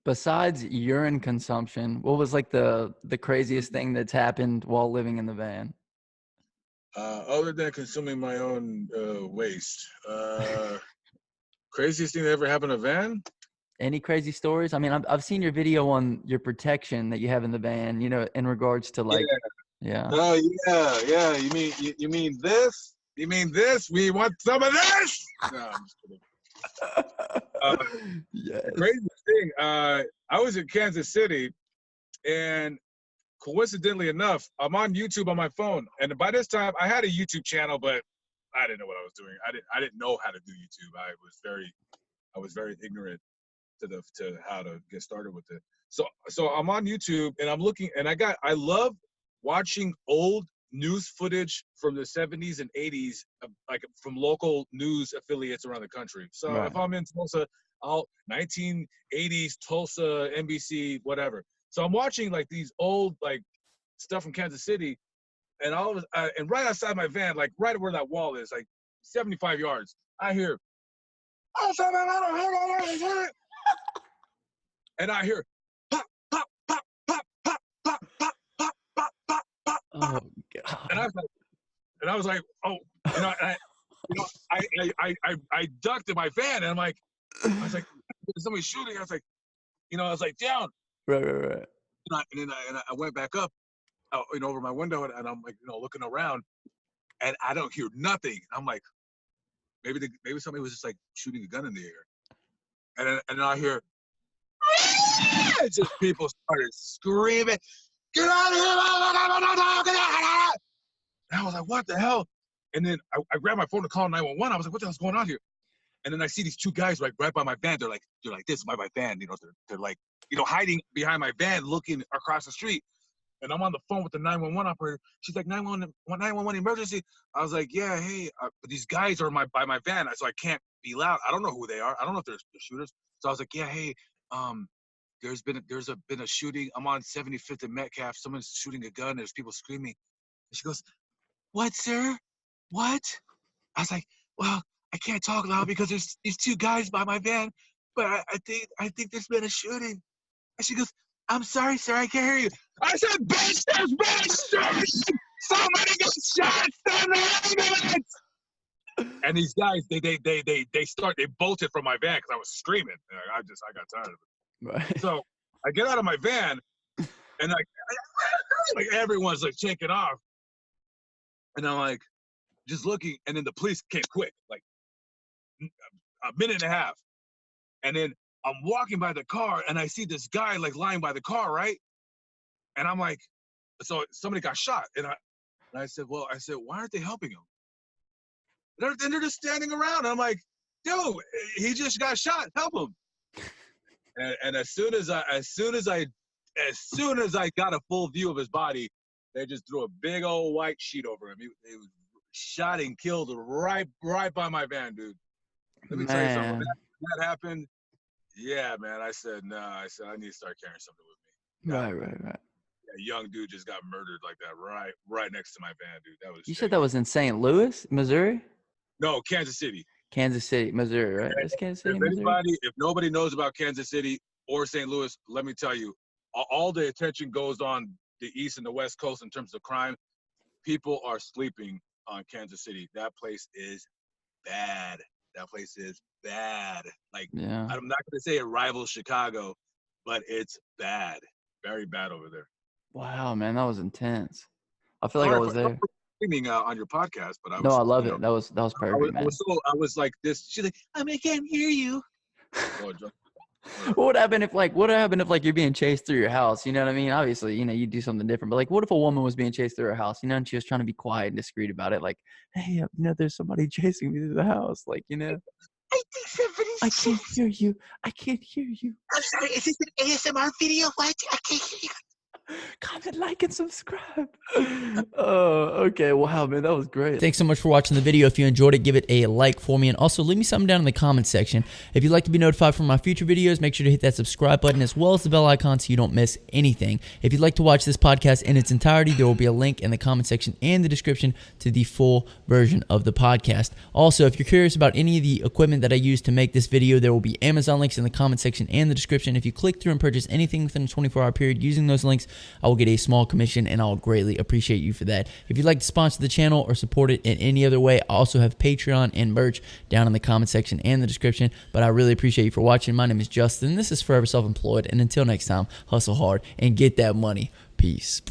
Besides urine consumption, what was like the craziest thing that's happened while living in the van? Other than consuming my own waste, craziest thing that ever happened in a van? Any crazy stories? I mean, I've seen your video on your protection that you have in the van, you know, in regards to like, yeah. Oh yeah, yeah. You mean this? You mean this? We want some of this? No, I'm just kidding. Yes. The craziest thing, I was in Kansas City, and coincidentally enough, I'm on YouTube on my phone, and by this time I had a YouTube channel, but I didn't know what I was doing. I didn't know how to do YouTube. I was very ignorant to how to get started with it. So I'm on YouTube and I'm looking, and I love watching old news footage from the 70s and 80s, like from local news affiliates around the country. So Right. if I'm in Tulsa, I'll 1980s Tulsa, NBC, whatever. So I'm watching like these old like stuff from Kansas City, and and right outside my van, like right where that wall is, like 75 yards, I hear, and I hear pop, pop, pop, pop, pop, pop, pop, pop, pop, pop, pop, Oh pop. God. And I was like, oh, I ducked in my van, and I was like, somebody's shooting. I was like, down. Right. And then I went back up, over my window, and I'm like, looking around, and I don't hear nothing. I'm like, maybe somebody was just like shooting a gun in the air, and then I hear, just people started screaming, get out of here! And I was like, what the hell? And then I grabbed my phone to call 911. I was like, what the hell's going on here? And then I see these two guys right by my van. They're like, this is my van. They're like, hiding behind my van, looking across the street. And I'm on the phone with the 911 operator. She's like, 911 emergency. I was like, yeah, hey, but these guys are by my van, so I can't be loud. I don't know who they are. I don't know if they're shooters. So I was like, yeah, hey, there's been a shooting. I'm on 75th and Metcalf. Someone's shooting a gun. There's people screaming. And she goes, what, sir? What? I was like, well, I can't talk loud because there's these two guys by my van, but I think there's been a shooting. And she goes, I'm sorry, sir, I can't hear you. I said, bitch, there's been a shooting! Somebody got shot! Send the ambulance! And these guys, they bolted from my van because I was screaming. I got tired of it. Right. So I get out of my van, and like everyone's like shaking off, and I'm like just looking, and then the police came quick, like a minute and a half, and then I'm walking by the car, and I see this guy like lying by the car, right? And I'm like, so somebody got shot, and I said, why aren't they helping him? And they're just standing around. And I'm like, dude, he just got shot. Help him. And as soon as I got a full view of his body, they just threw a big old white sheet over him. He was shot and killed right by my van, dude. Let me tell you something. When that happened, yeah, man. I said, I need to start carrying something with me. Right. A young dude just got murdered like that right next to my van, dude. That was. You said that was in St. Louis, Missouri? No, Kansas City. Kansas City, Missouri, right? It's Kansas City, Missouri. If nobody knows about Kansas City or St. Louis, let me tell you, all the attention goes on the East and the West Coast in terms of crime. People are sleeping on Kansas City. That place is bad. Like, yeah. I'm not going to say it rivals Chicago, but it's bad. Very bad over there. Wow, man, that was intense. I feel like I was there. On your podcast, but I love it. That was perfect, man. I was like this. She's like, I can't hear you. What would happen if you're being chased through your house? You know what I mean? Obviously, you do something different. But like, what if a woman was being chased through her house? And she was trying to be quiet and discreet about it. Like, hey, there's somebody chasing me through the house. Like, I think somebody's. I can't hear you. I can't hear you. I'm sorry. Is this an ASMR video? What? I can't hear you. Comment, like, and subscribe. Oh, okay. Wow, man, that was great. Thanks so much for watching the video. If you enjoyed it, give it a like for me. And also leave me something down in the comments section. If you'd like to be notified from my future videos, make sure to hit that subscribe button as well as the bell icon so you don't miss anything. If you'd like to watch this podcast in its entirety, there will be a link in the comment section and the description to the full version of the podcast. Also, if you're curious about any of the equipment that I use to make this video, there will be Amazon links in the comment section and the description. If you click through and purchase anything within a 24-hour period using those links, I will get a small commission, and I'll greatly appreciate you for that. If you'd like to sponsor the channel or support it in any other way, I also have Patreon and merch down in the comment section and the description. But I really appreciate you for watching. My name is Justin. This is Forever Self-Employed, and until next time, hustle hard and get that money. Peace.